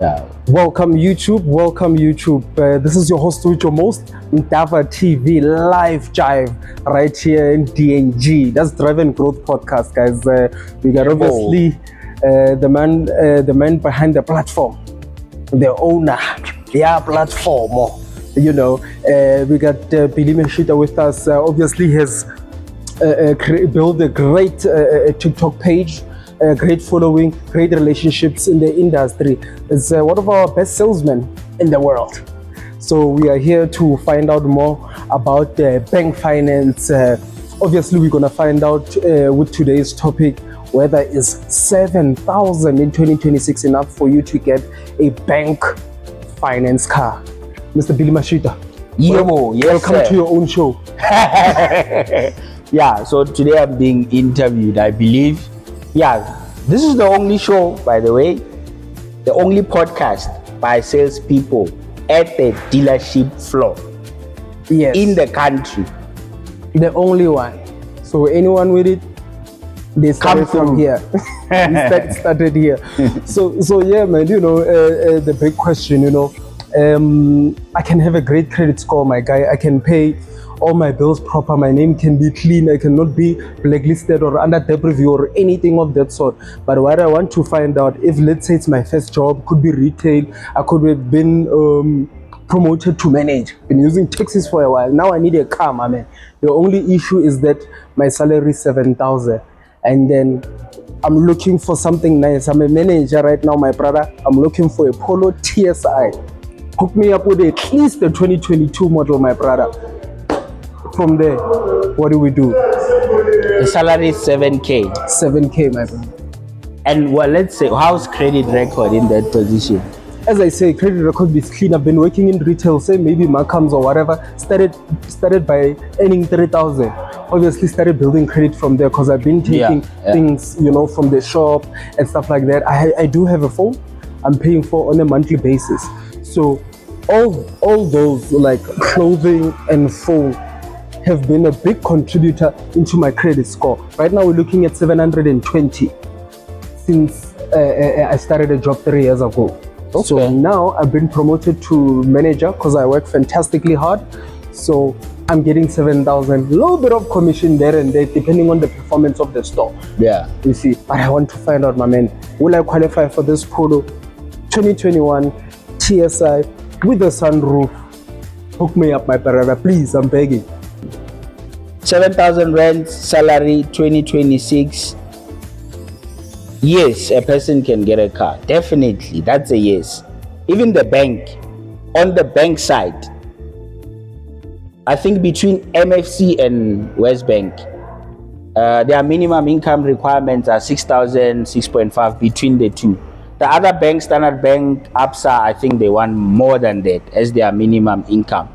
Yeah. Welcome YouTube, welcome YouTube. This is your host with your most, MdavaTv live jive right here in DNG. That's Drive and Growth Podcast, guys. We got obviously the man behind the platform, the owner, platform. You know, we got Billy Mashita with us. Obviously, has built a great TikTok page. Great following, great relationships in the industry. It's one of our best salesmen in the world. So we are here to find out more about bank finance. Obviously, we're gonna find out with today's topic whether is 7,000 in 2026 enough for you to get a bank finance car. Mr. Billy Mashita, welcome to your own show. Yeah, so today I'm being interviewed, I believe. Yeah, this is the only show, by the way, the only podcast by salespeople at the dealership floor in the country. The only one. So anyone with it, they started from here. started here. So yeah, man. You know, the big question. You know, I can have a great credit score, my guy. I can pay all my bills proper, my name can be clean, I cannot be blacklisted or under debt review or anything of that sort. But what I want to find out, if let's say it's my first job, could be retail, I could have been promoted to manage, been using taxis for a while, now I need a car, my man. The only issue is that my salary is 7,000 and then I'm looking for something nice. I'm a manager right now, my brother. I'm looking for a Polo TSI. Hook me up with at least the 2022 model, my brother. From there, what do we do? The salary is 7K. 7K, my friend. And well, let's say, how's credit record in that position? As I say, credit record is clean. I've been working in retail, say maybe Markhams or whatever. Started by earning 3,000. Obviously, started building credit from there because I've been taking things, you know, from the shop and stuff like that. I do have a phone. I'm paying for on a monthly basis. So all those like clothing and phone have been a big contributor into my credit score. Right now we're looking at 720 since I started a job 3 years ago. Okay. So now I've been promoted to manager because I work fantastically hard. So I'm getting 7,000, a little bit of commission there and there depending on the performance of the store. Yeah. You see, but I want to find out, my man, will I qualify for this Polo 2021 TSI with a sunroof? Hook me up, my brother, please, I'm begging. 7,000 rand salary 2026. Yes, a person can get a car. Definitely, that's a yes. Even the bank, on the bank side, I think between MFC and West Bank, their minimum income requirements are 6,000, 6.5 between the two. The other bank, Standard Bank, ABSA, I think they want more than that as their minimum income.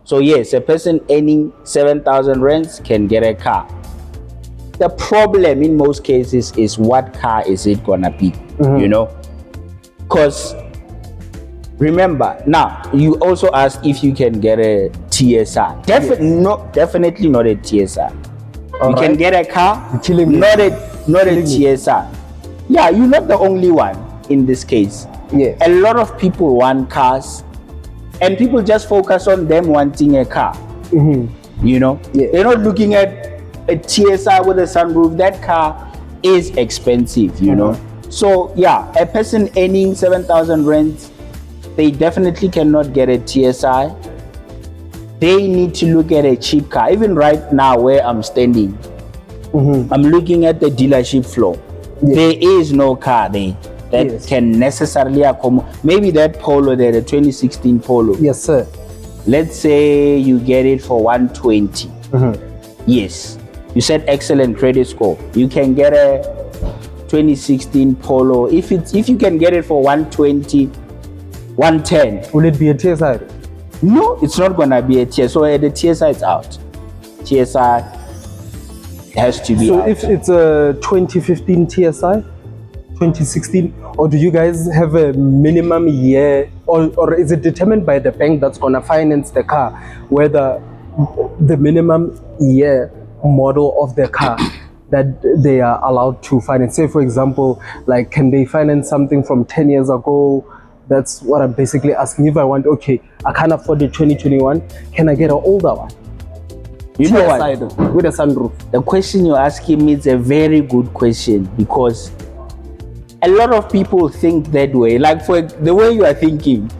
So yes, a person earning 7,000 rands can get a car. The problem in most cases is what car is it gonna be, you know? Because remember, now you also asked if you can get a TSI. Definitely not a TSI. You can get a car, not a TSI. Yeah, you're not the only one in this case. Yeah. A lot of people want cars. And people just focus on them wanting a car, you know? Yeah. They're not looking at a TSI with a sunroof. That car is expensive, you know? So yeah, a person earning 7,000 rents, they definitely cannot get a TSI. They need to look at a cheap car. Even right now where I'm standing, I'm looking at the dealership floor. Yeah. There is no car there that can necessarily accommodate. Maybe that Polo there, the 2016 Polo. Yes, sir. Let's say you get it for 120. Yes. You said excellent credit score. You can get a 2016 Polo. If you can get it for 120, 110. Will it be a TSI? No, it's not gonna be a TSI. So the TSI is out. TSI has to be out. So if it's a 2015 TSI, 2016, or do you guys have a minimum year, or is it determined by the bank that's gonna finance the car, whether the minimum year model of the car that they are allowed to finance? Say for example, like, can they finance something from 10 years ago, That's what I'm basically asking. If I want, okay, I can't afford the 2021, can I get an older one? You know TSI what? though, with a sunroof. The question you're asking me is a very good question, because a lot of people think that way. Like for the way you are thinking,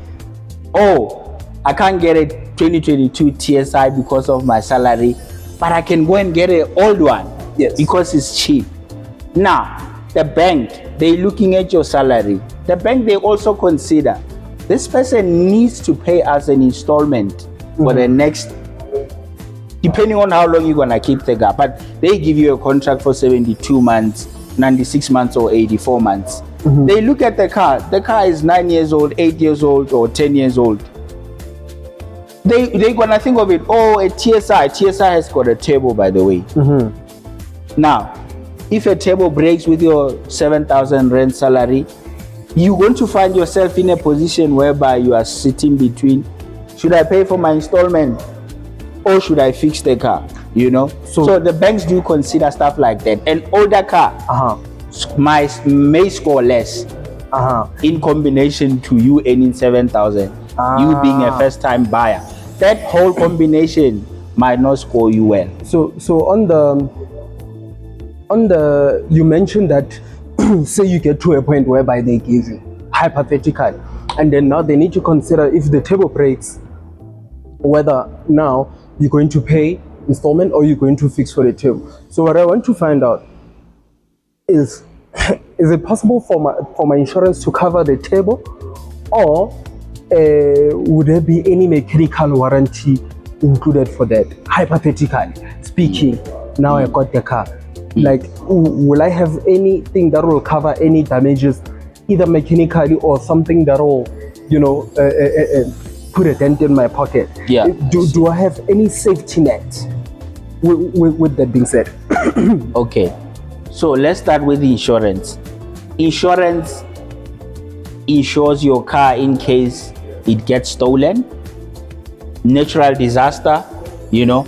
oh, I can't get a 2022 TSI because of my salary, but I can go and get an old one. Yes. Because it's cheap. Now, the bank, they're looking at your salary. The bank, they also consider this person needs to pay us an installment for the next, depending on how long you're gonna keep the car. But they give you a contract for 72 months, 96 months, or 84 months. They look at the car. The car is 9 years old, 8 years old, or 10 years old. They're gonna think of it, oh, a TSI. TSI has got a turbo, by the way. Now, if a turbo breaks with your 7,000 rand salary, you're going to find yourself in a position whereby you are sitting between, should I pay for my installment or should I fix the car? You know, so the banks do consider stuff like that. An older car may score less in combination to you earning 7,000, you being a first-time buyer. That whole combination might not score you well. So on the you mentioned that say you get to a point whereby they give you hypothetically, and then now they need to consider if the turbo breaks, whether now you're going to pay installment or you're going to fix for the turbo. So what I want to find out is it possible for my insurance to cover the turbo, or would there be any mechanical warranty included for that? Hypothetically speaking, now I got the car. Like, will I have anything that will cover any damages, either mechanically or something that will, you know, put a dent in my pocket? Yeah. Do I have any safety net? With that being said. Okay, so let's start with insurance. Insurance insures your car in case it gets stolen, natural disaster, you know,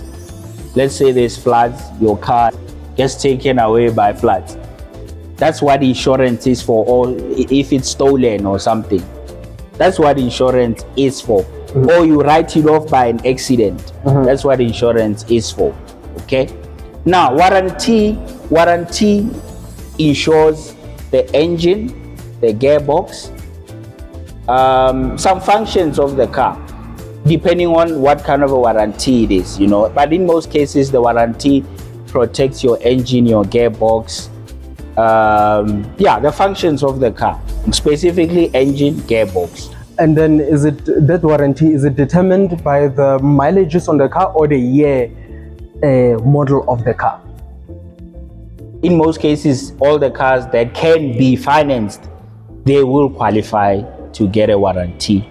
let's say there's floods, your car gets taken away by floods. That's what insurance is for, or if it's stolen or something. That's what insurance is for. Or you write it off by an accident. That's what insurance is for. Okay. Now, warranty insures the engine, the gearbox, some functions of the car, depending on what kind of a warranty it is, you know. But in most cases, the warranty protects your engine, your gearbox, the functions of the car, specifically engine, gearbox. And then that warranty, is it determined by the mileages on the car or the year model of the car? In most cases, all the cars that can be financed, they will qualify to get a warranty.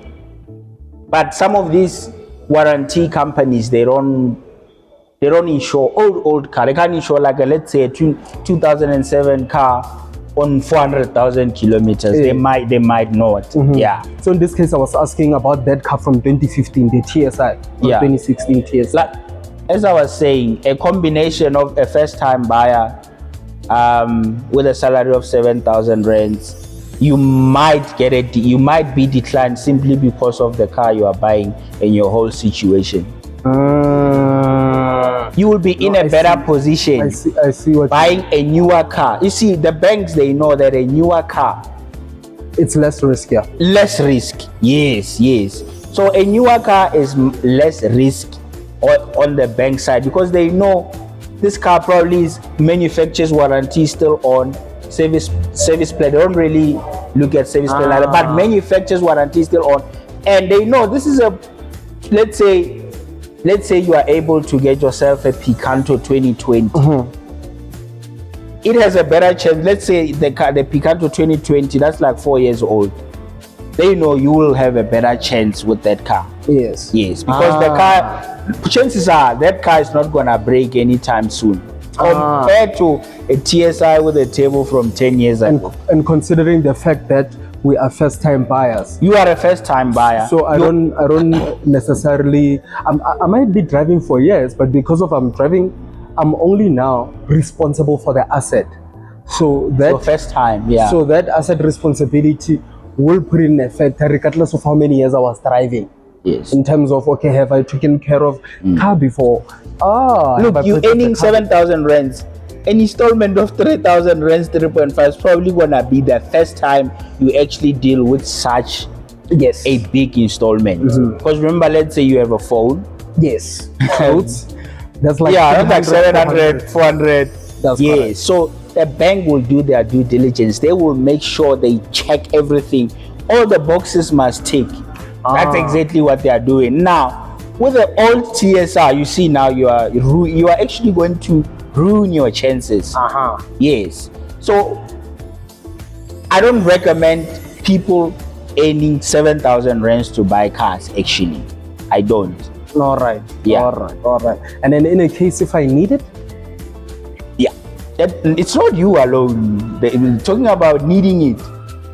But some of these warranty companies, they don't insure old car. They can't insure like let's say a 2007 car on 400,000 kilometers. They might not. Yeah. So in this case, I was asking about that car from 2015, the TSI, or 2016 TSI. Like, as I was saying, a combination of a first-time buyer with a salary of 7,000 rands, you might be declined simply because of the car you are buying and your whole situation. You will be in a better position. I see what buying a newer car. You see, the banks, they know that a newer car, it's less riskier. Less risk. Yes. So a newer car is less risk on the bank side, because they know this car probably is manufacturer's warranty still on, service plan. They don't really look at service plan like that, but manufacturer's warranty still on, and they know this is a, let's say you are able to get yourself a Picanto 2020. It has a better chance. Let's say the Picanto 2020, that's like 4 years old. They know you will have a better chance with that car. Yes, because the car, chances are that car is not gonna break anytime soon, compared to a TSI with a turbo from 10 years ago. And considering the fact that we are first-time buyers, you are a first-time buyer, so I don't necessarily. I might be driving for years, but because of I'm driving, I'm only now responsible for the asset. So that first time, So that asset responsibility will put in effect regardless of how many years I was driving. Yes. In terms of, okay, have I taken care of car before? Look, you earning 7,000 rands. An installment of 3,000 rands, 3.5 is probably gonna be the first time you actually deal with such a big installment. Because remember, let's say you have a phone. Yes. Clothes. That's like like 700, 400. That's correct. So the bank will do their due diligence. They will make sure they check everything. All the boxes must tick. That's exactly what they are doing. Now, with the old TSR, you see now you are actually going to ruin your chances. Yes. So I don't recommend people earning 7,000 rands to buy cars. Actually, I don't. All right. Yeah. All right. And then in a case if I need it, it's not you alone. Talking about needing it,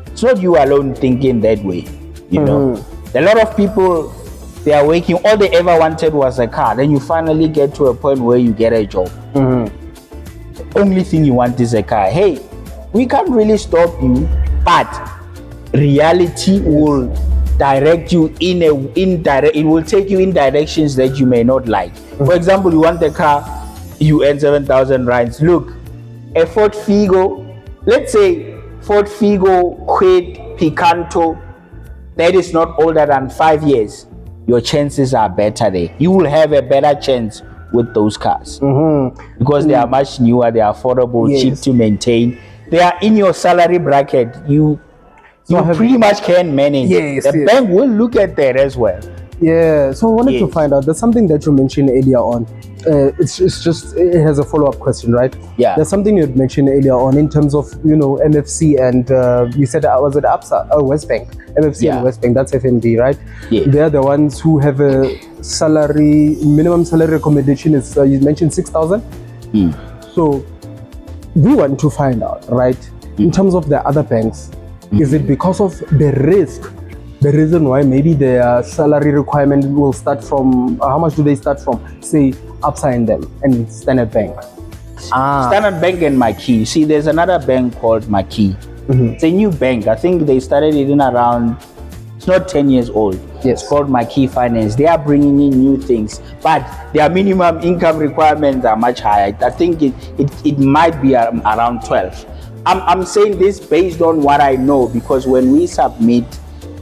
it's not you alone thinking that way. You know, a lot of people, they are waking, all they ever wanted was a car. Then you finally get to a point where you get a job. The only thing you want is a car. Hey, we can't really stop you, but reality will direct you it will take you in directions that you may not like. For example, you want a car, you earn 7,000 rands. Look, a Ford Figo, let's say Ford Figo, Quid, Picanto, that is not older than 5 years, your chances are better there. You will have a better chance with those cars because they are much newer, they are affordable, cheap to maintain. They are in your salary bracket. You pretty much can manage. The bank will look at that as well. Yeah, so I wanted to find out, there's something that you mentioned earlier on. It has a follow-up question, right? Yeah. There's something you had mentioned earlier on in terms of, MFC and you said, was it West Bank? MFC and West Bank, that's FNB, right? Yeah. They're the ones who have a minimum salary accommodation is, you mentioned 6,000? So we want to find out, right? In terms of the other banks, is it because of the risk? The reason why maybe their salary requirement will start from, how much do they start from? Say, Absa and them and Standard Bank. Standard Bank and Marquis. See, there's another bank called Marquis. It's a new bank. I think they started it in around, it's not 10 years old. Yes. It's called Marquis Finance. They are bringing in new things, but their minimum income requirements are much higher. I think it might be around 12. I'm saying this based on what I know, because when we submit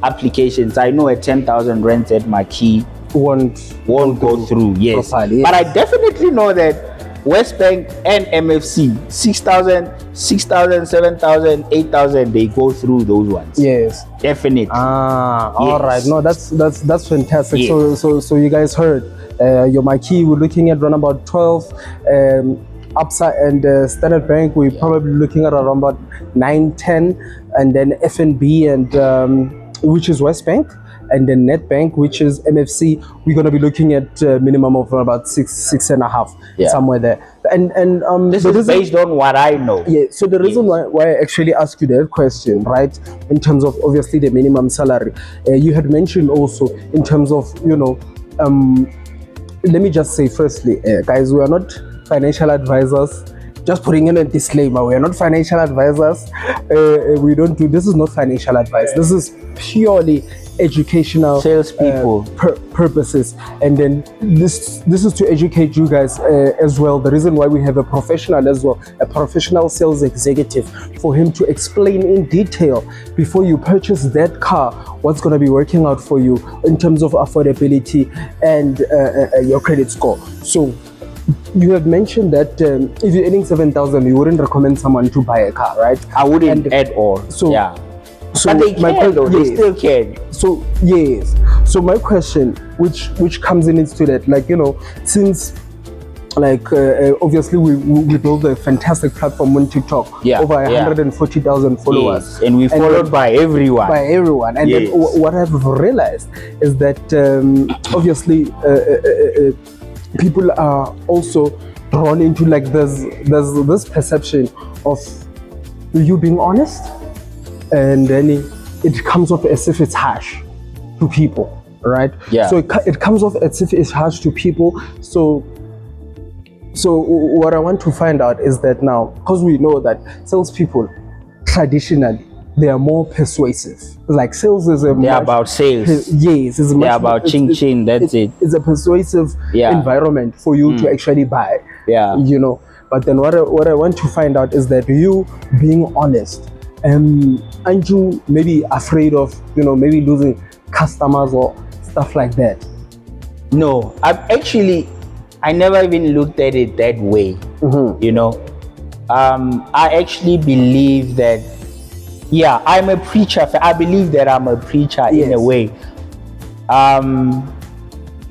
applications, I know a 10,000 rent at Marquis won't go through. Yes. Properly, But I definitely know that West Bank and MFC, 6,000, 7,000, 8,000, they go through those ones. Yes. Definitely. All right. No, that's fantastic. Yes. So you guys heard, your Marquis, we're looking at around about 12. Absa and Standard Bank, we're probably looking at around about 9, 10, and then FNB and which is West Bank, and then Net Bank, which is MFC, we're going to be looking at a minimum of about 6.5, somewhere there. And this is based on what I know. Yeah. So the reason why I actually asked you that question, right, in terms of obviously the minimum salary, you had mentioned also in terms of let me just say firstly, guys, we are not financial advisors. Just putting in a disclaimer, we are not financial advisors. We don't do, this is not financial advice. This is purely educational salespeople purposes. And then this is to educate you guys as well. The reason why we have a professional as well, a professional sales executive, for him to explain in detail before you purchase that car, what's going to be working out for you in terms of affordability and your credit score. So you have mentioned that if you're earning 7,000, you wouldn't recommend someone to buy a car, right? I wouldn't at all. So but they can though, they still can. So yes. So my question, which comes in into that, like, since like obviously we built a fantastic platform on TikTok, over 140,000 followers, yes. And we followed by everyone. And then what I've realized is that obviously people are also drawn into, like, there's this perception of you being honest, and then it comes off as if it's harsh to people, right? Yeah. So it comes off as if it's harsh to people. So what I want to find out is that now, because we know that salespeople traditionally, they are more persuasive. Like sales is They're about sales. Yes, it's They're about ching. That's it. It's a persuasive environment for you to actually buy. Yeah. You know. But then what I want to find out is that you being honest, aren't you maybe afraid of, you know, maybe losing customers or stuff like that? No, I never even looked at it that way. You know, I actually believe that, I'm a preacher. I believe that I'm a preacher in a way. And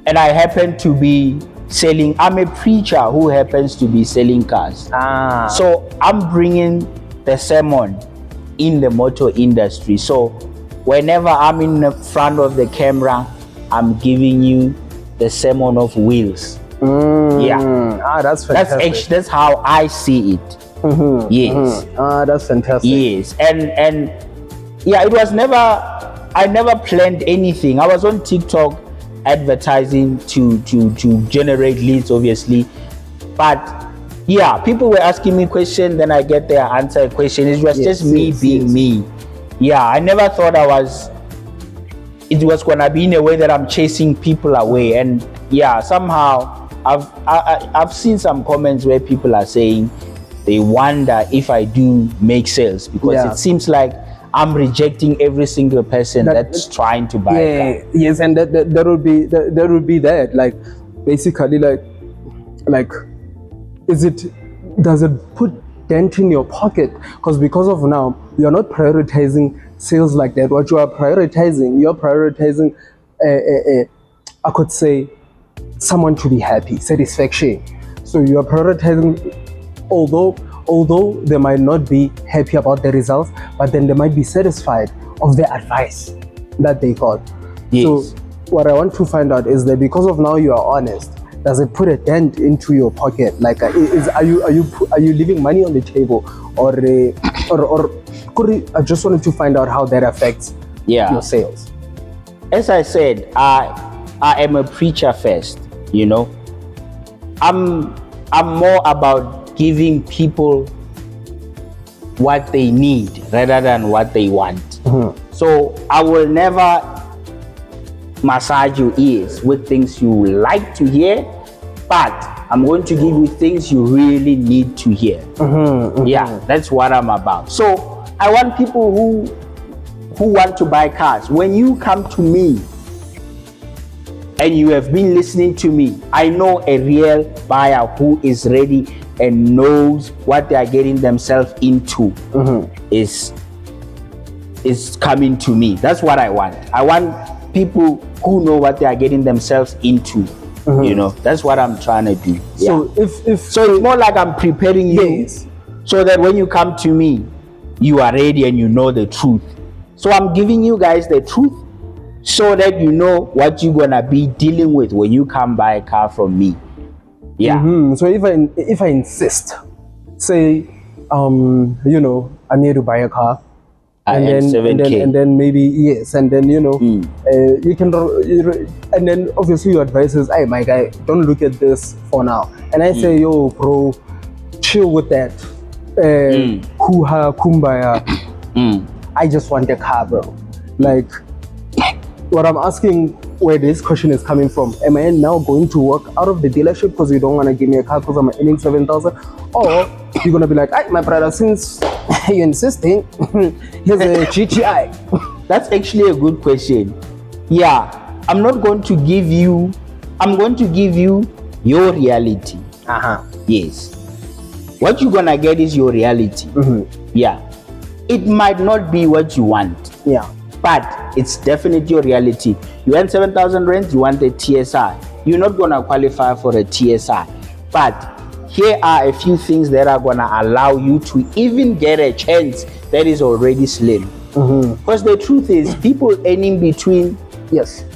I happen to be I'm a preacher who happens to be selling cars. So I'm bringing the sermon in the motor industry. So whenever I'm in the front of the camera, I'm giving you the sermon of wheels. That's fantastic. That's how I see it. Yes. That's fantastic. Yes. And it was I never planned anything. I was on TikTok advertising to generate leads, obviously. But people were asking me questions, then I get their answer a question. It was just me being me. I never thought it was gonna be in a way that I'm chasing people away. And somehow I've seen some comments where people are saying they wonder if I do make sales, because it seems like I'm rejecting every single person that's trying to buy a car. Yes, and that would be that. Like, basically, like, does it put dent in your pocket? Because of now, you're not prioritizing sales like that. What you're prioritizing, I could say, someone to be happy, satisfaction. So you are prioritizing, although they might not be happy about the results, but then they might be satisfied of the advice that they got. Yes. So what I want to find out is that because of now you are honest, does it put a dent into your pocket? Like, are you leaving money on the table, or I just wanted to find out how that affects your sales. As I said, I am a preacher first. You know, I'm more about giving people what they need rather than what they want. So I will never massage your ears with things you like to hear, but I'm going to give you things you really need to hear. That's what I'm about. So I want people who want to buy cars. When you come to me and you have been listening to me, I know a real buyer who is ready and knows what they are getting themselves into is coming to me. That's what I want. I want people who know what they are getting themselves into. You know, that's what I'm trying to do. So so it's more like I'm preparing you so that when you come to me, you are ready and you know the truth. So I'm giving you guys the truth so that you know what you're gonna be dealing with when you come buy a car from me. So if I insist, say, you know, I'm here to buy a car, and then maybe and then you know, you can, and then obviously your advice is, hey, my guy, don't look at this for now. And I say, yo, bro, chill with that. Kuha kumbaya. I just want a car, bro. Like, what I'm asking, where this question is coming from, am I now going to walk out of the dealership because you don't want to give me a car because I'm earning 7,000? Or you're going to be like, hey, my brother, since you're insisting, here's a GTI. That's actually a good question. I'm not going to give you, I'm going to give you your reality. Yes. What you're going to get is your reality. It might not be what you want. But it's definitely your reality. You earn 7,000 rands, you want a TSI. You're not going to qualify for a TSI. But here are a few things that are going to allow you to even get a chance that is already slim. Because the truth is, people earning between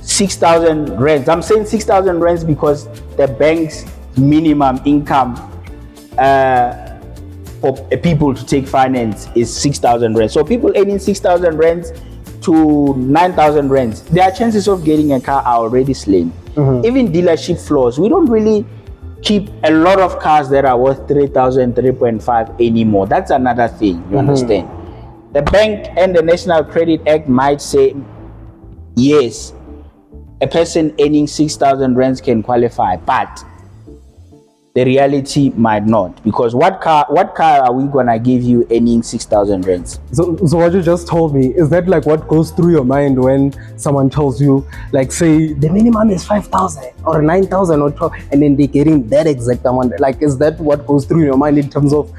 6,000 rands. I'm saying 6,000 rands because the bank's minimum income for people to take finance is 6,000 rands. So people earning 6,000 rands to 9,000 rands, their chances of getting a car are already slim. Even dealership floors, we don't really keep a lot of cars that are worth 3,000, 3.5 anymore. That's another thing, you understand? The bank and the National Credit Act might say, yes, a person earning 6,000 rands can qualify, but the reality might not, because what car are we gonna give you earning 6,000 rands? So what you just told me, is that like what goes through your mind when someone tells you, like, say the minimum is 5,000 or 9,000 or 12, and then they're getting that exact amount? Like, is that what goes through your mind in terms of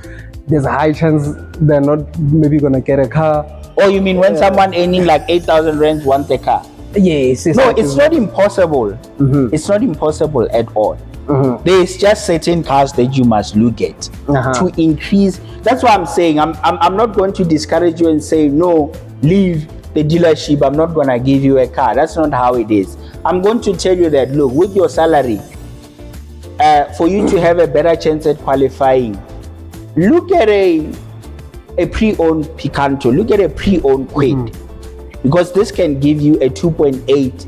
there's a high chance they're not maybe gonna get a car? Or you mean when someone earning like 8,000 rands wants a car? Yes. No, it's not impossible. It's not impossible at all. There's just certain cars that you must look at to increase. That's why I'm saying I'm not going to discourage you and say no, leave the dealership, I'm not going to give you a car. That's not how it is. I'm going to tell you that, look, with your salary, for you to have a better chance at qualifying, look at a pre-owned Picanto, look at a pre-owned Quid, because this can give you a 2.8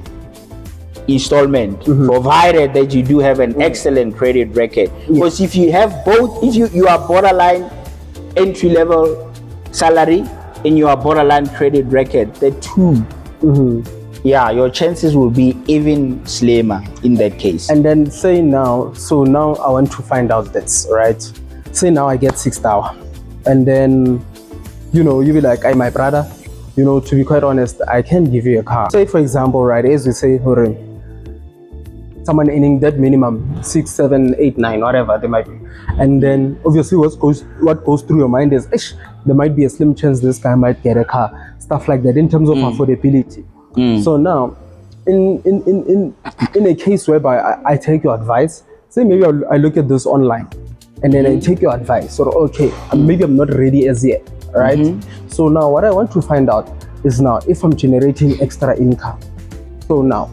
installment, provided that you do have an excellent credit record. Because if you have both, if you are borderline entry-level salary and you are borderline credit record, the two, your chances will be even slimmer in that case. And then say now, so now I want to find out this, right? Say now I get 6,000, and then, you know, you be like, hey, my brother, you know, to be quite honest, I can give you a car. Say, for example, right, as we say, someone earning that minimum 6, 7, 8, 9, whatever they might be, and then obviously what goes through your mind is, there might be a slim chance this guy might get a car, stuff like that in terms of affordability. So now, in a case whereby I take your advice, say maybe I look at this online, and then I take your advice, or okay, maybe I'm not ready as yet, right? So now what I want to find out is, now if I'm generating extra income, so now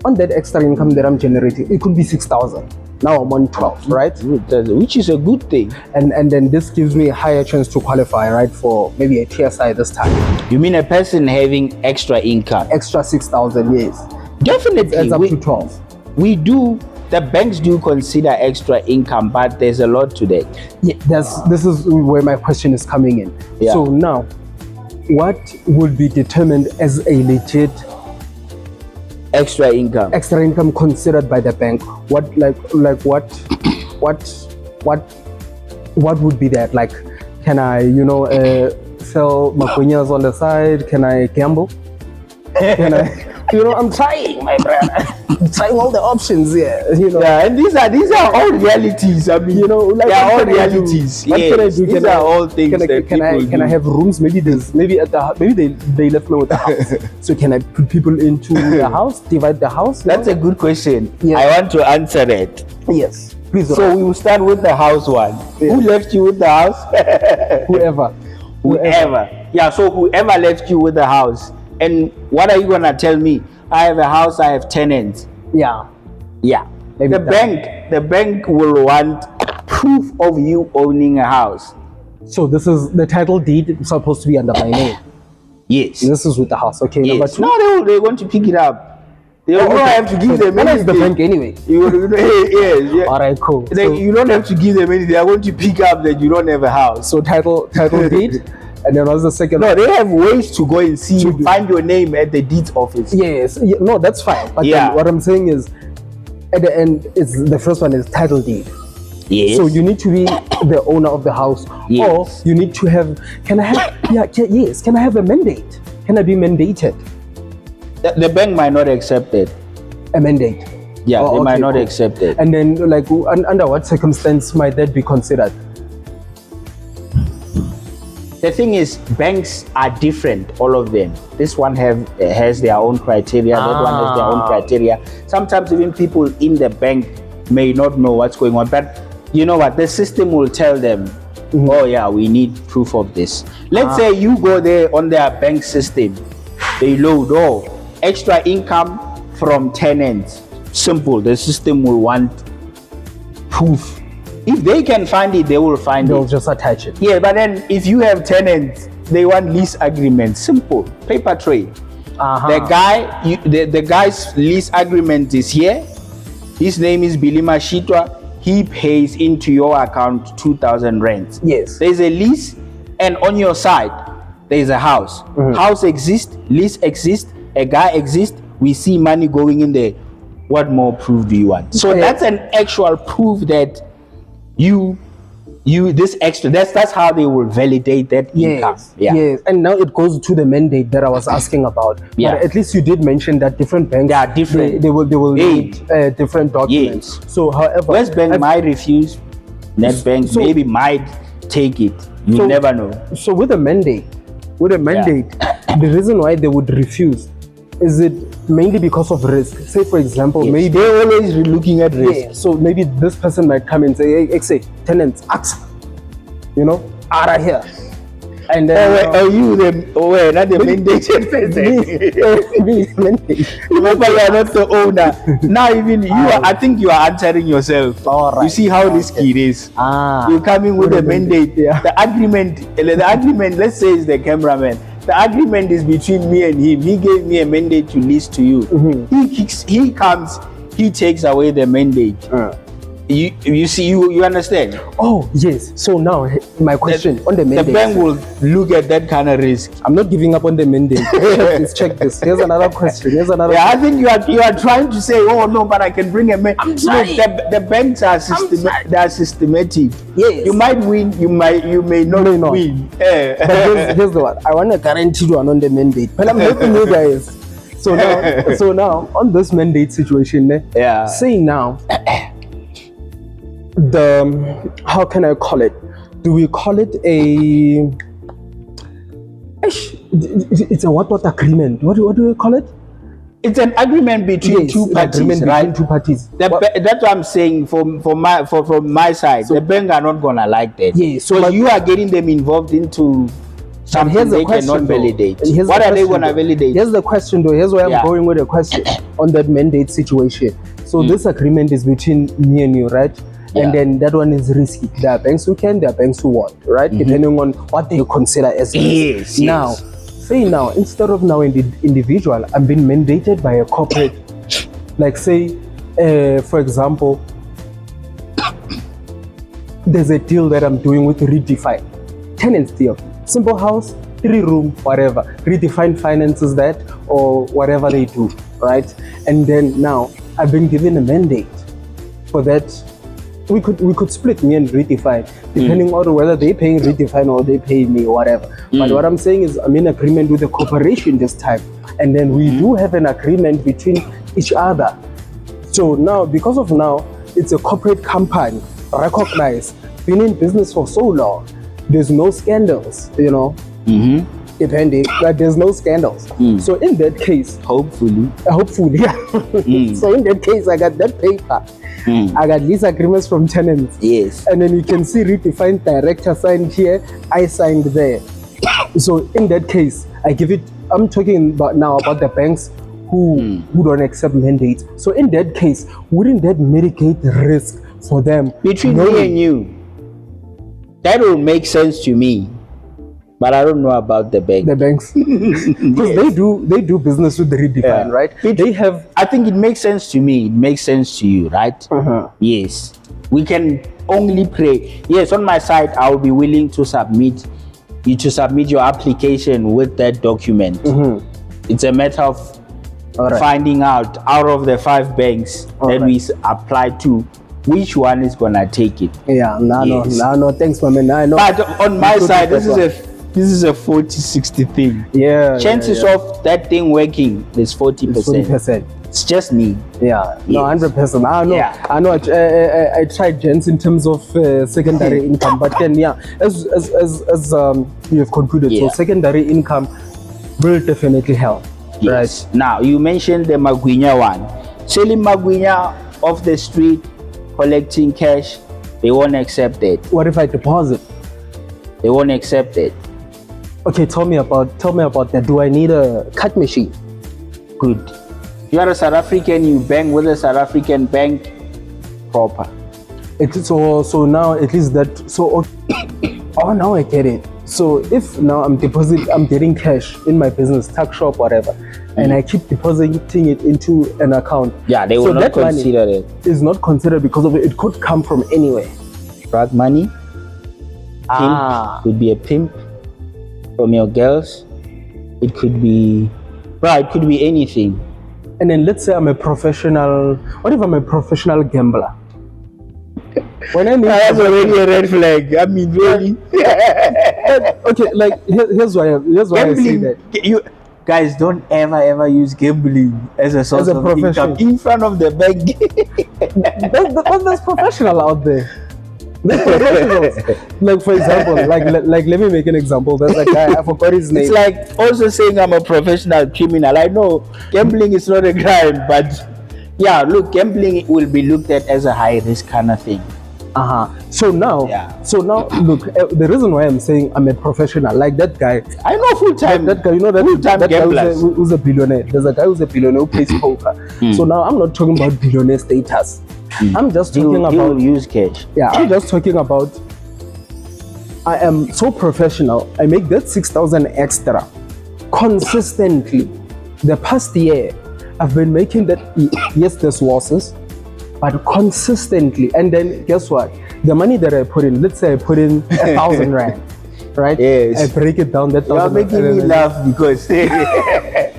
on that extra income that I'm generating, it could be 6,000. Now I'm on 12, right? Which is a good thing. And then this gives me a higher chance to qualify, right, for maybe a TSI this time. You mean a person having extra income? Extra 6,000, yes. Definitely. It adds up to 12. We do. The banks do consider extra income, but there's a lot to that. Yeah, this is where my question is coming in. Yeah. So now, what would be determined as a legit extra income? Extra income considered by the bank. What would be that? Like, can I, sell magunyas on the side? Can I gamble? Can I? I'm trying, my brother. I'm trying all the options here. Yeah, and these are all realities. I mean, like, they are all realities. What can I do? These are all things can I have rooms? Maybe they left me with the house. So can I put people into the house? Divide the house? That's a good question. Yeah. I want to answer that. Yes, please. So we will start with the house one. Yeah. Who left you with the house? Whoever. Yeah. So whoever left you with the house. And what are you gonna tell me? I have a house, I have tenants. Yeah. Maybe the bank will want proof of you owning a house. So this is the title deed supposed to be under my name. Yes. This is with the house. Okay. Yes. Number two. No, they're going to pick it up. They don't have to give them anything. The bank anyway. Yeah. All right, cool. You don't have to give them anything. They are going to pick up that you don't have a house. So title deed. And then what's the second? No, they have ways to go and see you, find your name at the deeds office. Yes, no, that's fine. But then what I'm saying is, at the end, the first one is title deed. Yes. So you need to be the owner of the house, or you need to have. Can I have a mandate? Can I be mandated? The bank might not accept it. A mandate. Yeah, they might not accept it. And then, like, under what circumstance might that be considered? The thing is, banks are different, all of them. This one has their own criteria, that one has their own criteria. Sometimes even people in the bank may not know what's going on, but you know what, the system will tell them, oh yeah, we need proof of this. Let's say you go there on their bank system, they load, extra income from tenants. Simple, the system will want proof. If they can find it, they will find They'll just attach it. Yeah, but then if you have tenants, they want lease agreement. Simple, paper trail. The guy's lease agreement is here. His name is Bilima Shitwa. He pays into your account 2,000 rands. Yes. There's a lease, and on your side, there's a house. House exists, lease exists, a guy exists, we see money going in there. What more proof do you want? So that's an actual proof that you this extra, that's how they will validate that income. Yes, and now it goes to the mandate that I was asking about. But at least you did mention that different banks, they will need different documents. So however, West Bank might refuse, Net Bank maybe might take it. You never know. So with a mandate, the reason why they would refuse, is it mainly because of risk? Say for example, maybe they're always looking at risk. So maybe this person might come and say, hey, say tenants, ask, out of here. And then not the mandated person. Remember, you are not the owner. Now even you are, I think you are answering yourself. You see how risky it is. You're coming with a mandate. The agreement, let's say it's the cameraman. The agreement is between me and him. He gave me a mandate to list to you. He comes, he takes away the mandate. You see, you understand? Oh yes. So now my question on the mandate. The bank will look at that kind of risk. I'm not giving up on the mandate. Check this. Here's another question. I think you are trying to say, oh no, but I can bring a mandate. I'm trying. Look, the banks are systematic. Yes. You might win. You may not win. But here's the one. I want to guarantee you on the mandate. But I'm helping you guys. So now on this mandate situation, say now. How can I call it? Do we call it a? It's a what agreement? What do we call it? It's an agreement between two parties, right? Two parties. That's what I'm saying. From my side, the bank are not gonna like that. Yeah. So you are getting them involved into something they cannot validate. What are they gonna validate? Here's the question, though. Here's where I'm going with the question on that mandate situation. So this agreement is between me and you, right? And then that one is risky. There are banks who can, there are banks who won't, right? Depending on what they consider as risk. Now, say now, instead of now individual, I'm being mandated by a corporate. Like say, for example, there's a deal that I'm doing with Redefine. Tenants deal. Simple house, 3-room, whatever. Redefine finances that or whatever they do, right? And then now, I've been given a mandate for that. We could split me and Redefine, depending on whether they pay Redefine or they pay me or whatever. But what I'm saying is I'm in agreement with the corporation this time. And then we do have an agreement between each other. So now, because of now, it's a corporate company, recognized, been in business for so long. There's no scandals, depending, but there's no scandals. So in that case, hopefully, So in that case, I got that paper. I got lease agreements from tenants. Yes. And then you can see Redefined director signed here, I signed there. So in that case, I'm talking about now about the banks who don't accept mandates. So in that case, wouldn't that mitigate the risk for them? Between me and you, that will make sense to me. But I don't know about the bank. The banks, because they do business with the Redefine, right? I think it makes sense to me. It makes sense to you, right? Yes. We can only pray. Yes, on my side, I will be willing to submit your application with that document. It's a matter of finding out of the 5 banks that we apply to, which one is gonna take it. No, thanks, my man. I know. But on my side, this is a 40-60 thing. Chances of that thing working is 40%. It's just me. No, 100%. I know. I tried, gents, in terms of secondary income, but then as you have concluded, so secondary income will definitely help. Yes. Right. Now you mentioned the Magwinya one. Selling Magwinya off the street, collecting cash, they won't accept it. What if I deposit? They won't accept it. Okay, tell me about that. Do I need a cut machine? Good. You are a South African, you bank with a South African bank proper. So now at least that, so oh, now I get it. So if now I'm getting cash in my business, tuck shop, whatever, and I keep depositing it into an account. They will not consider it. It's not considered because of it could come from anywhere. Drug money. Pimp. Could be a pimp. from your girls. It could be, right, it could be anything. And then let's say I'm a professional. What if I'm a professional gambler? When I mean That's already a red flag. I mean, really. Okay, like here's why I say that. You guys don't ever use gambling as a source of income in front of the bank. There's professional out there. There's professionals. Like for example, like let me make an example. There's a guy, I forgot his name. It's like also saying I'm a professional criminal. I know gambling is not a crime, but yeah, look, gambling will be looked at as a high risk kind of thing. So now, look, the reason why I'm saying I'm a professional, like that guy. I know full time. That guy, you know that guy who's a billionaire. There's a guy who's a billionaire who plays poker. So now I'm not talking about billionaire status. I'm just talking about use cash. Yeah, I'm just talking about. I am so professional. I make that 6,000 extra consistently. The past year, I've been making that. Yes, there's losses, but consistently. And then guess what? The money that I put in, let's say I put in 1,000 rand, right? Yes. I break it down. That you're making me laugh because yeah,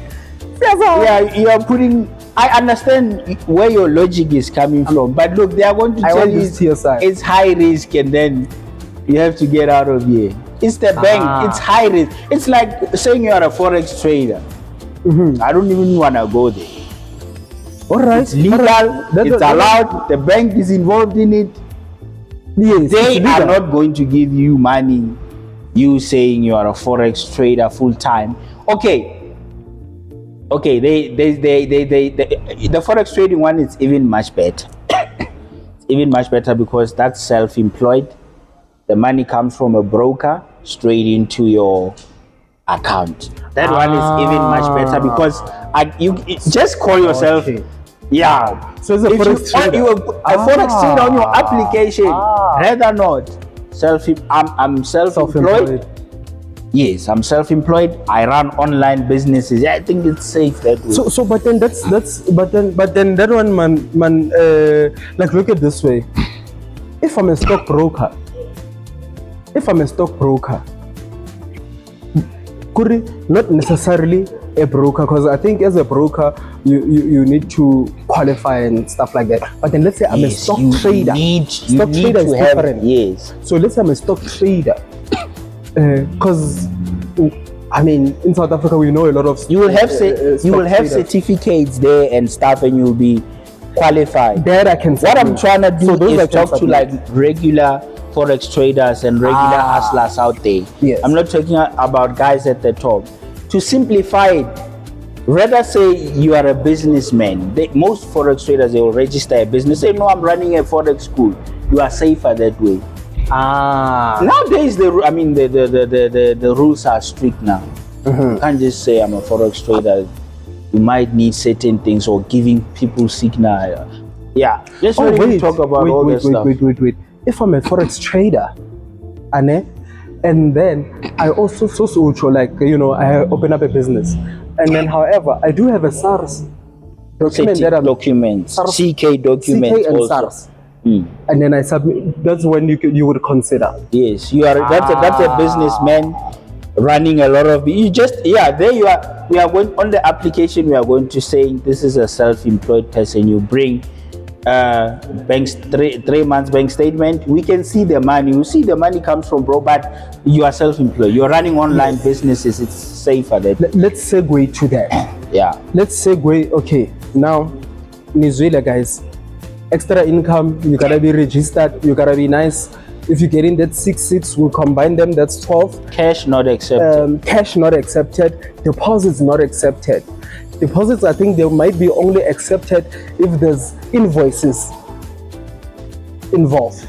you are putting. I understand where your logic is coming from, but look, they are going to tell you it's high risk, and then you have to get out of here. It's the bank. It's high risk. It's like saying you are a forex trader. I don't even want to go there. All right, it's legal. It's allowed. The bank is involved in it. Yes, they are not going to give you money. You saying you are a forex trader full time. Okay. The forex trading one is even much better. It's even much better because that's self-employed. The money comes from a broker straight into your account. That one is even much better because you just call yourself. Okay. Yeah. So it's a forex trader. A forex trader on your application. Rather not. I'm self-employed. Yes, I'm self-employed. I run online businesses. I think it's safe that way. So, but then but then that one, man. Like look at it this way. If I'm a stockbroker, not necessarily a broker, because I think as a broker you need to qualify and stuff like that. But then let's say I'm a stock trader. Stock trader is different. Yes. So let's say I'm a stock trader. Because I mean, in South Africa we know a lot of you will have certificates there and stuff, and you'll be qualified. There I can. What I'm trying to do is talk to like regular forex traders and regular hustlers out there. Yes. I'm not talking about guys at the top. To simplify it, rather say you are a businessman. Most forex traders, they will register a business. Say, no, I'm running a forex school. You are safer that way. Nowadays, the rules are strict now. You can't just say I'm a forex trader. You might need certain things or giving people signal. Yeah, let's really talk about all this stuff. Wait. If I'm a forex trader, and then I also like I open up a business, and then however I do have a SARS documents, CK documents, CK and also. SARS. And then I submit. That's when you would consider. Yes, you are. That's a businessman running a lot of. There you are. We are going on the application. We are going to say this is a self-employed person. You bring banks 3 months bank statement. We can see the money. You see the money comes from but you are self-employed. You are running online businesses. It's safer that. Let's segue to that. Yeah. Let's segue. Okay, now, Nizuela guys. Extra income, you gotta be registered, you gotta be nice. If you get in that 6, we'll combine them, that's 12. Cash not accepted. Cash not accepted. Deposits not accepted. Deposits, I think they might be only accepted if there's invoices involved.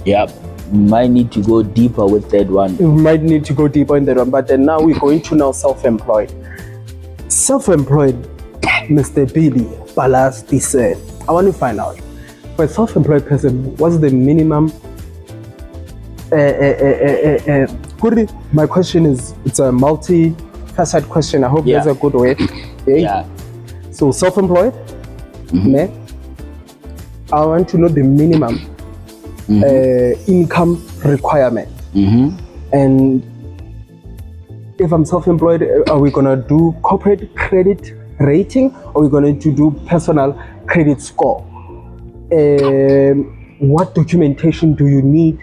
Yep. Might need to go deeper with that one. We might need to go deeper in that one, but then now we're going to now self-employed. Self-employed, Mr. Billy Balas said, I want to find out, for a self-employed person, what's the minimum? My question is, it's a multi-facet question. I hope there's a good way. Okay? Yeah. So self-employed, I want to know the minimum income requirement. And And if I'm self-employed, are we gonna do corporate credit rating, or are we going to do personal credit score? What documentation do you need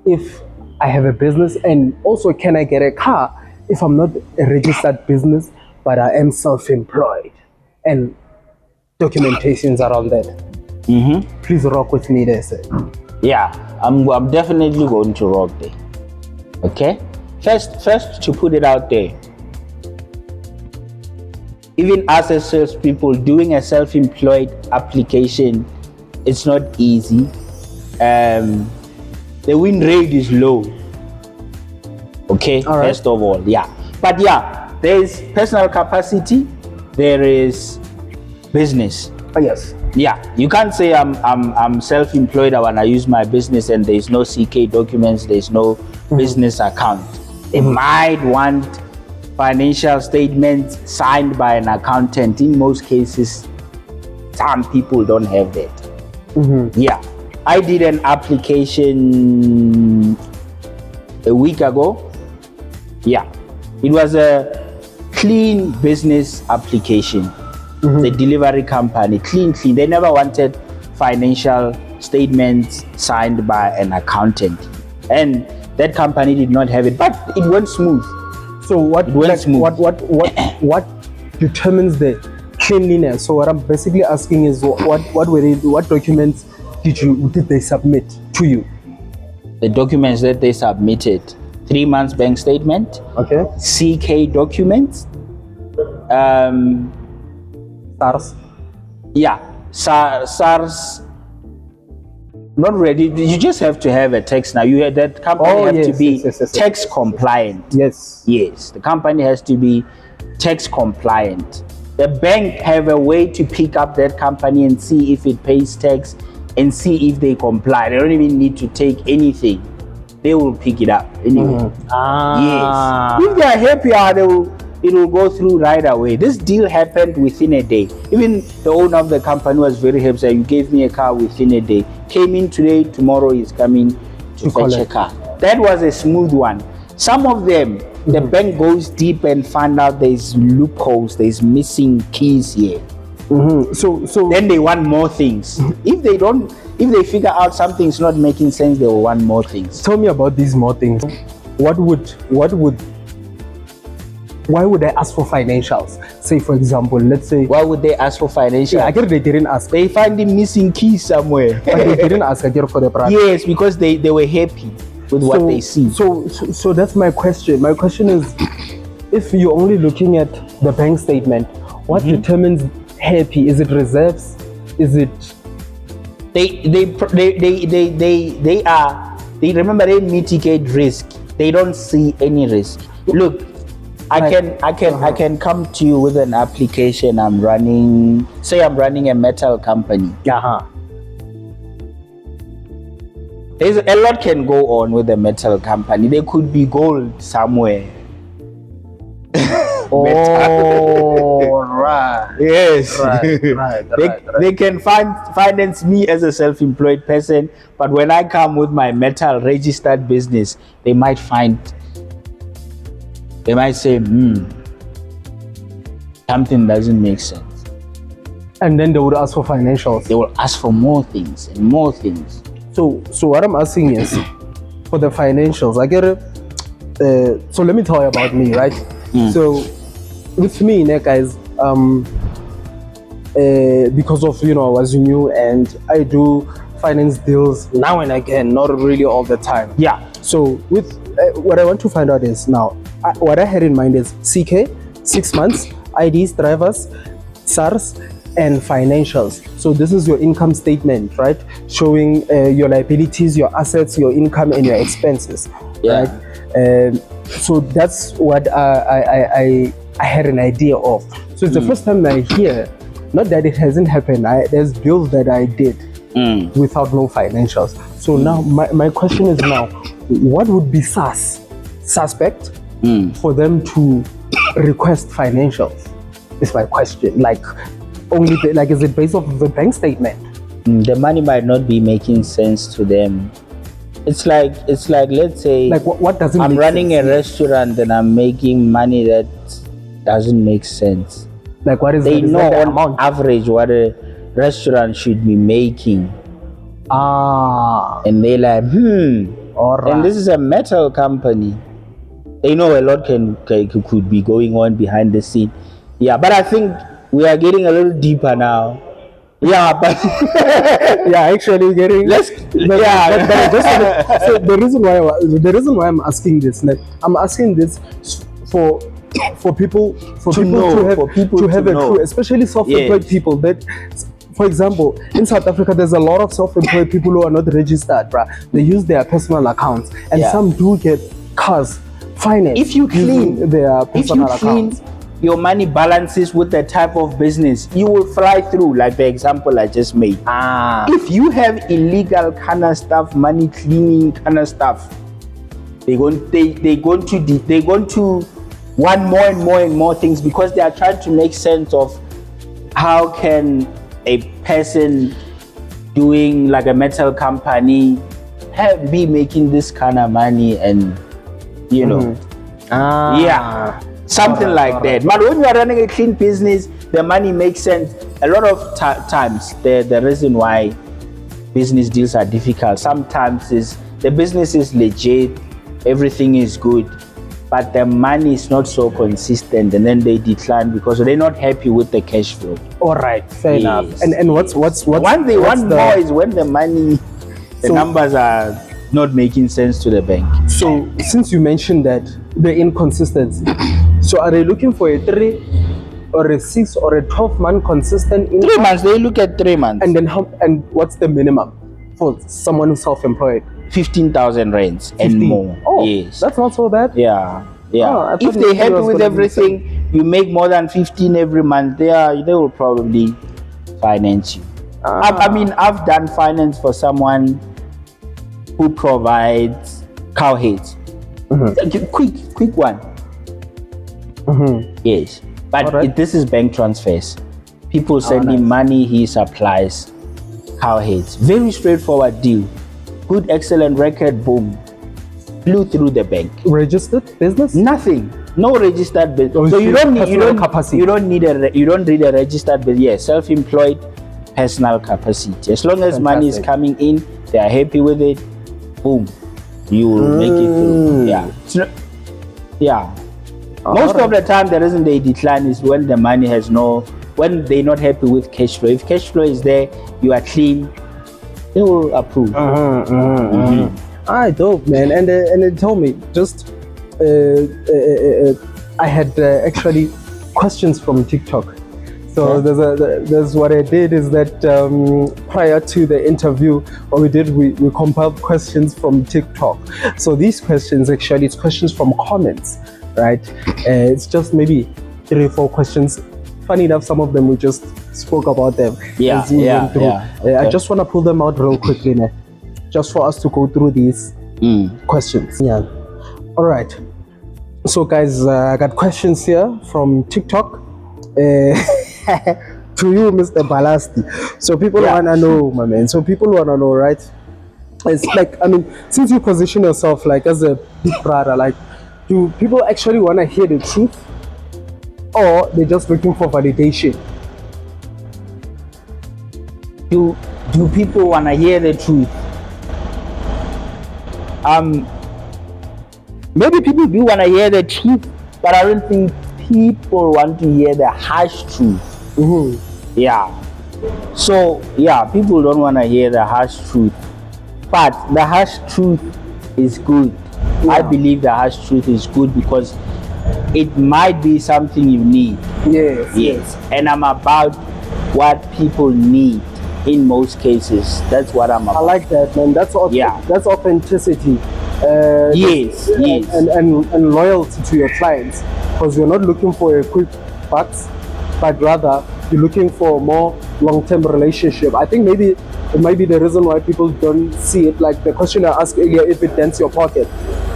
if I have a business? And also, can I get a car if I'm not a registered business but I am self-employed? And documentations around that. Please rock with me there, sir. Yeah, I'm definitely going to rock there. Okay, first to put it out there, even us as salespeople doing a self-employed application, it's not easy. The win rate is low. Okay, right. First of all, yeah. But yeah, there is personal capacity, there is business. Oh, yes. Yeah, you can't say I'm self-employed, I wanna use my business and there's no CK documents, there's no business account. They might want financial statements signed by an accountant. In most cases, some people don't have that. Yeah, I did an application a week ago. Yeah, it was a clean business application. The delivery company, clean. They never wanted financial statements signed by an accountant, and that company did not have it, but it went smooth. So what determines the cleanliness? So what I'm basically asking is what documents did they submit to you? The documents that they submitted: 3 months bank statement, okay, CK documents, SARS. Yeah, SARS. Not ready. You just have to have a tax now. That company has to be tax compliant. Yes. Yes, the company has to be tax compliant. The bank have a way to pick up that company and see if it pays tax and see if they comply. They don't even need to take anything. They will pick it up anyway. Yes. If they are happy, it will go through right away. This deal happened within a day. Even the owner of the company was very happy. So you gave me a car within a day. Came in today, tomorrow is coming to fetch a car. That was a smooth one. Some of them, the bank goes deep and find out there's loopholes, there's missing keys here. So then they want more things. If they figure out something's not making sense, they will want more things. Tell me about these more things. Why would they ask for financials? Say, for example, let's say... Why would they ask for financials? Yeah, I guess they didn't ask. They find the missing keys somewhere. But they didn't ask, I guess, for the price. Yes, because they were happy with what they see. So that's my question. My question is, if you're only looking at the bank statement, what determines happy? Is it reserves? Is it... Remember, they mitigate risk. They don't see any risk. Look, I can come to you with an application I'm running. Say I'm running a metal company. There's a lot can go on with a metal company. There could be gold somewhere. Right. Yes. Right. They can finance me as a self-employed person, but when I come with my metal registered business, they might say, something doesn't make sense. And then they would ask for financials. They will ask for more things and more things. So what I'm asking is, for the financials, I get it. So let me tell you about me, right? So with me, guys, because of, I was new and I do finance deals now and again, not really all the time. Yeah. So with what I want to find out is now, what I had in mind is CK, 6 months, IDs, drivers, SARS, and financials. So this is your income statement, right? Showing your liabilities, your assets, your income, and your expenses. Yeah. Right? So that's what I had an idea of. So it's the first time I hear, not that it hasn't happened, there's bills that I did without no financials. So now my question is now, what would be suspect for them to request financials? Is my question. Is it based off of the bank statement? The money might not be making sense to them. it's like let's say Like what doesn't I'm make running sense? a restaurant and I'm making money that doesn't make sense. Like what is They that? Is know that the on amount? average what a restaurant should be making, and they're like, all right. and this is a metal company. They know a lot could be going on behind the scene. Yeah, but I think we are getting a little deeper now. Yeah, but Yeah, actually getting let's but I just so the reason why I'm asking this, like I'm asking this for people to have a clue, especially self-employed Yes. people. That, for example, in South Africa, there's a lot of self-employed people who are not registered, bruh. They use their personal accounts, and Yeah. some do get cars financed. If you using clean their personal accounts. your money balances with the type of business, you will fly through, like the example I just made. If you have illegal kind of stuff, money cleaning kind of stuff, they're going to want more and more and more things, because they are trying to make sense of how can a person doing like a metal company be making this kind of money, and you know, yeah, something like that. But when you are running a clean business, the money makes sense. A lot of times, the reason why business deals are difficult sometimes is the business is legit, everything is good, but the money is not so consistent, and then they decline because they're not happy with the cash flow. All right, fair enough. And what's One they want more is when the money, the So- numbers are not making sense to the bank. So since you mentioned that the inconsistency, so are they looking for a 3 or a 6 or a 12-month consistent income? 3 months, they look at 3 months. And then and what's the minimum for someone who's self-employed? 15,000 rands and 15. more. Oh, Yes. that's not so bad. Yeah. Oh, I thought If it they're happy was with gonna be everything, you make more than 15 every month, they will probably finance you. I mean, I've done finance for someone who provides cow heads. Quick one. Yes. But Alright. this is bank transfers. People send him money, he supplies cow heads. Very straightforward deal. Good, excellent record, boom. Flew through the bank. Registered business? Nothing. No registered business. Oh, So you don't need personal capacity. you don't need a registered business. Yes, self-employed, personal capacity. As long as money is Fantastic. coming in, they are happy with it. Boom, you will make it through. Yeah. Yeah. Most of the time, the reason they decline is when the money has when they're not happy with cash flow. If cash flow is there, you are clean, they will approve. Dope, man. And it told me just I had actually questions from TikTok. So there's what I did is that prior to the interview, what we did, we compiled questions from TikTok. So these questions, actually, it's questions from comments, right? It's just maybe 3 or 4 questions. Funny enough, some of them we just spoke about them. Yeah, as we went through. Okay. I just want to pull them out real quickly now, just for us to go through these questions. Yeah. All right. So guys, I got questions here from TikTok. To you, Mr. Balasti. So people wanna know, my man. So people wanna know, right? It's like, I mean, since you position yourself like as a big brother, like, do people actually wanna hear the truth, or they're just looking for validation? Do people want to hear the truth? Maybe people do want to hear the truth, but I don't think people want to hear the harsh truth. Yeah. So people don't want to hear the harsh truth, but the harsh truth is good. I believe the harsh truth is good because it might be something you need. Yes. And I'm about what people need in most cases. That's what I'm about. I like that, man. That's that's authenticity. Yes. And loyalty to your clients, because you're not looking for a quick bucks, but rather you're looking for a more long-term relationship. I think maybe it might be the reason why people don't see it, like the question I asked earlier, if it dents your pocket.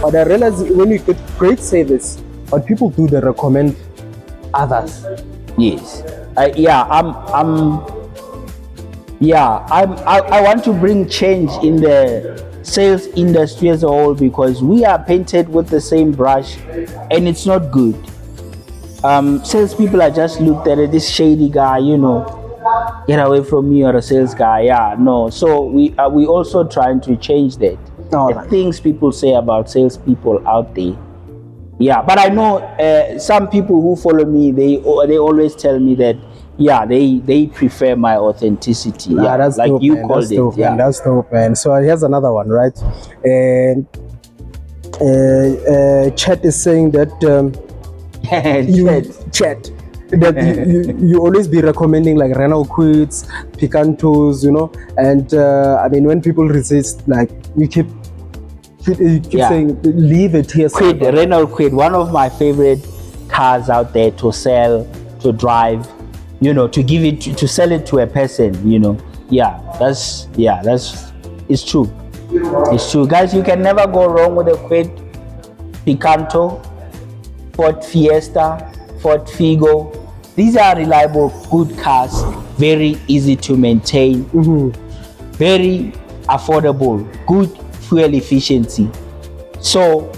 But I realize when you get great service, what people do, they recommend others. Yes. I want to bring change in the sales industry as a whole, because we are painted with the same brush and it's not good. Salespeople are just looked at as this shady guy, you know, get away from me, you're a sales guy. Yeah, no. So we also trying to change that. The things people say about salespeople out there. Yeah, but I know some people who follow me, they always tell me that, yeah, they prefer my authenticity. Yeah, that's like dope, you man. called That's it. dope, Yeah, man. That's dope, man. So here's another one, right? And Chat is saying that Chat that you always be recommending like Renault Quids, Picantos, you know, and I mean, when people resist, like you keep saying leave it here. Quid, Renault Quid, one of my favorite cars out there to sell, to drive, you know, to give it to sell it to a person, you know. That's it's true. It's true, guys. You can never go wrong with a Quid, Picanto, Ford Fiesta, Ford Figo. These are reliable, good cars, very easy to maintain, very affordable, good fuel efficiency. So,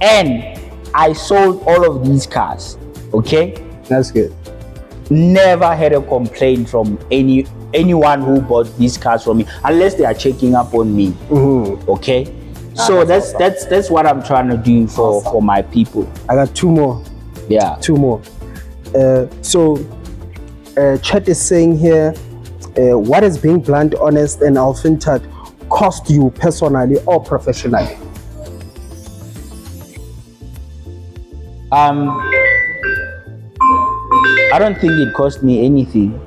and I sold all of these cars. Okay, that's good. Never had a complaint from anyone who bought these cars from me, unless they are checking up on me. Okay, so that's what I'm trying to do for my people. I got two more. Yeah, two more. So Chat is saying here, what is being blunt, honest, and unfiltered cost you personally or professionally? I don't think it cost me anything.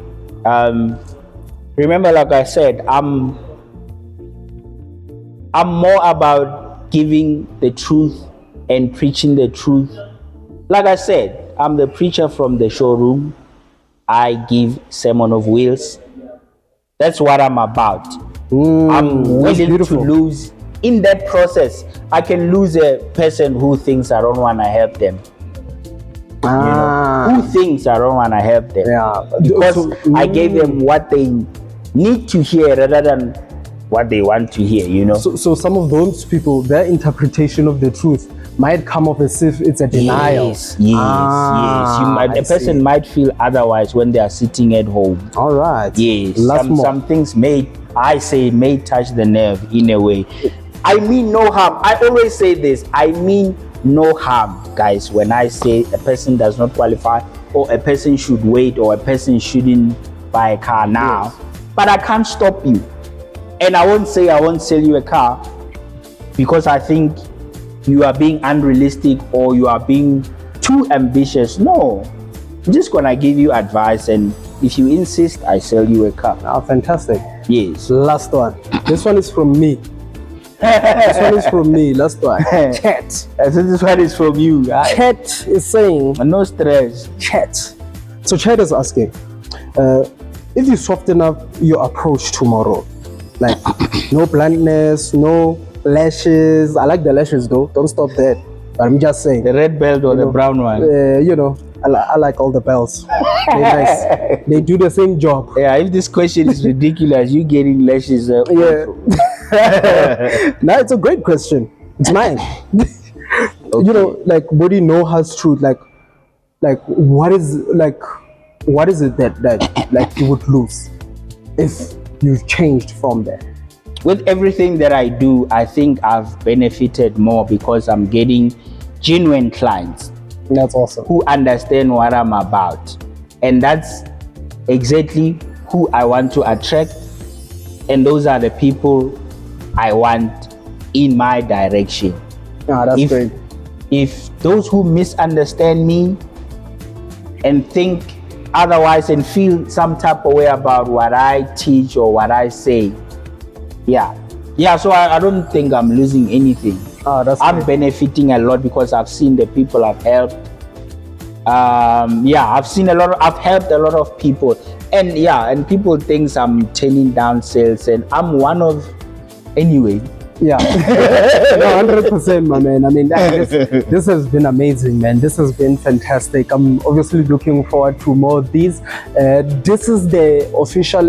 Remember, like I said, I'm more about giving the truth and preaching the truth. Like I said, I'm the preacher from the showroom. I give sermon of wheels. That's what I'm about. I'm willing to lose. In that process, I can lose a person who thinks I don't want to help them. You know, who thinks I don't want to help them? Yeah, because I gave them what they need to hear rather than what they want to hear, you know. So some of those people, their interpretation of the truth might come off as if it's a denial. Yes. A person might feel otherwise when they are sitting at home. All right. Yes. Some things may touch the nerve in a way. I mean no harm. I always say this. I mean no harm, guys, when I say a person does not qualify, or a person should wait, or a person shouldn't buy a car now. Yes. But I can't stop you. And I won't say I won't sell you a car because I think you are being unrealistic or you are being too ambitious. No. I'm just gonna give you advice, and if you insist, I sell you a car. Oh, fantastic. Yes. Last one. This one is from me. This one is from me. Last one. Chat. This one is from you. Chat is saying, no stress. Chat. So Chat is asking, if you soften up your approach tomorrow, like no bluntness, no lashes. I like the lashes though. Don't stop that. But I'm just saying. The red belt or the brown one? You know, I like all the belts. They're nice. They do the same job. Yeah, if this question is ridiculous, you getting lashes. Yeah. No, it's a great question. It's mine. Okay. You know, like body know has truth. Like what is it that like you would lose if you've changed from there? With everything that I do, I think I've benefited more because I'm getting genuine clients. That's awesome. Who understand what I'm about. And that's exactly who I want to attract. And those are the people I want in my direction. That's great. If those who misunderstand me and think otherwise and feel some type of way about what I teach or what I say, so I don't think I'm losing anything. I'm benefiting a lot because I've seen the people I've helped. I've helped a lot of people, and people think I'm turning down sales, and I'm one of, anyway, Yeah, no, 100%, my man. I mean, this has been amazing, man. This has been fantastic. I'm obviously looking forward to more of these. This is the official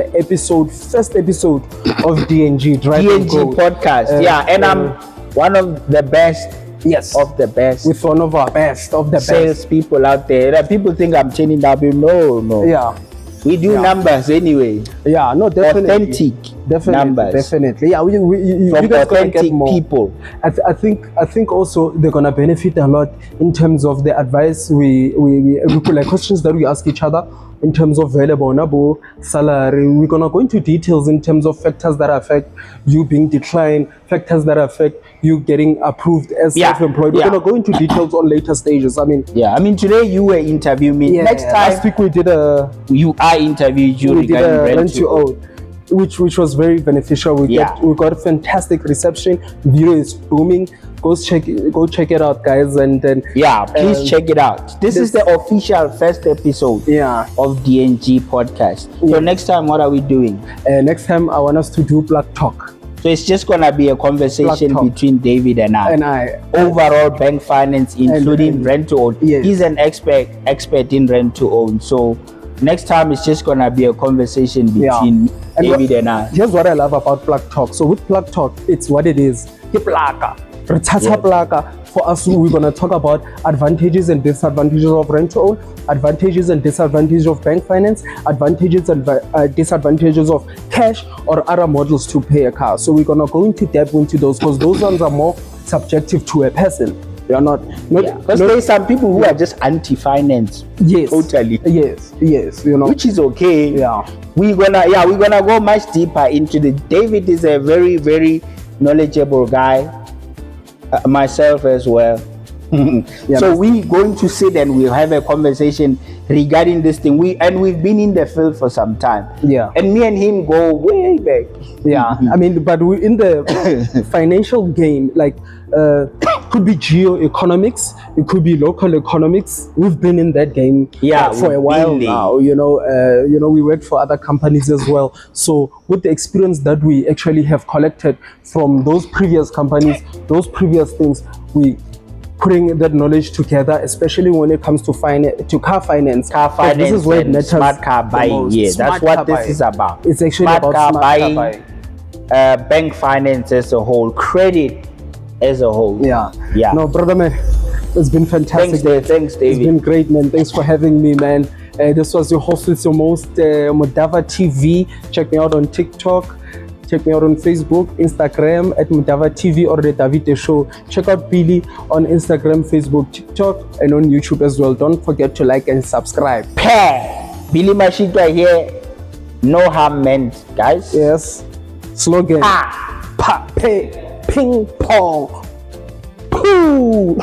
first episode of DNG Drive and DNG Go podcast. Yeah, and I'm one of the best. Yes, of the best. With one of our best of the sales best people out there. That people think I'm chaining W. No. Yeah. We do numbers anyway. Yeah, no, definitely. Authentic numbers. Definitely. Yeah, from authentic people. I think also they're gonna benefit a lot in terms of the advice we put, like questions that we ask each other in terms of valuable salary. We're gonna go into details in terms of factors that affect you being declined, factors that affect you getting approved as self-employed. We're gonna go into details on later stages. I mean, today you were interviewing me. Next time, last week we did I interviewed you regarding rent to own, which was very beneficial. We got a fantastic reception. Video is booming. Go check it out, guys, and then please check it out. This is the official first episode of DNG podcast. So next time, what are we doing? Next time I want us to do Black Talk. So it's just gonna be a conversation between David and I. Overall bank finance, including rent to own. Yes. He's an expert in rent to own. So next time it's just gonna be a conversation between David and I. Here's what I love about Black Talk. So with Black Talk, it's what it is. For us, we're gonna talk about advantages and disadvantages of rent to own, advantages and disadvantages of bank finance, advantages and disadvantages of cash or other models to pay a car. So we're gonna go into depth into those because those ones are more subjective to a person. They are not because there's some people who are just anti-finance. Yes, totally. Yes, which is okay. We're gonna go much deeper into the. David is a very, very knowledgeable guy. Myself as well. So we're going to sit and we'll have a conversation regarding this thing. We've been in the field for some time. And me and him go way back. I mean, but we in the financial game, like could be geoeconomics, it could be local economics. We've been in that game for a while now. We worked for other companies as well. So with the experience that we actually have collected from those previous companies, those previous things, we putting that knowledge together, especially when it comes to car finance. This is where it matters. Smart car buying. That's what this is about. It's actually about smart car buying. Bank finance as a whole, credit as a whole. No, brother, man, it's been fantastic. Thanks, David. It's been great, man. Thanks for having me, man. This was your host with your most MdavaTv. Check me out on TikTok. Check me out on Facebook, Instagram at MdavaTv or the David Show. Check out Billy on Instagram, Facebook, TikTok, and on YouTube as well. Don't forget to like and subscribe. Billy Mashitwa here. No harm meant, guys. Yes. Slogan. Ping pong. Poo.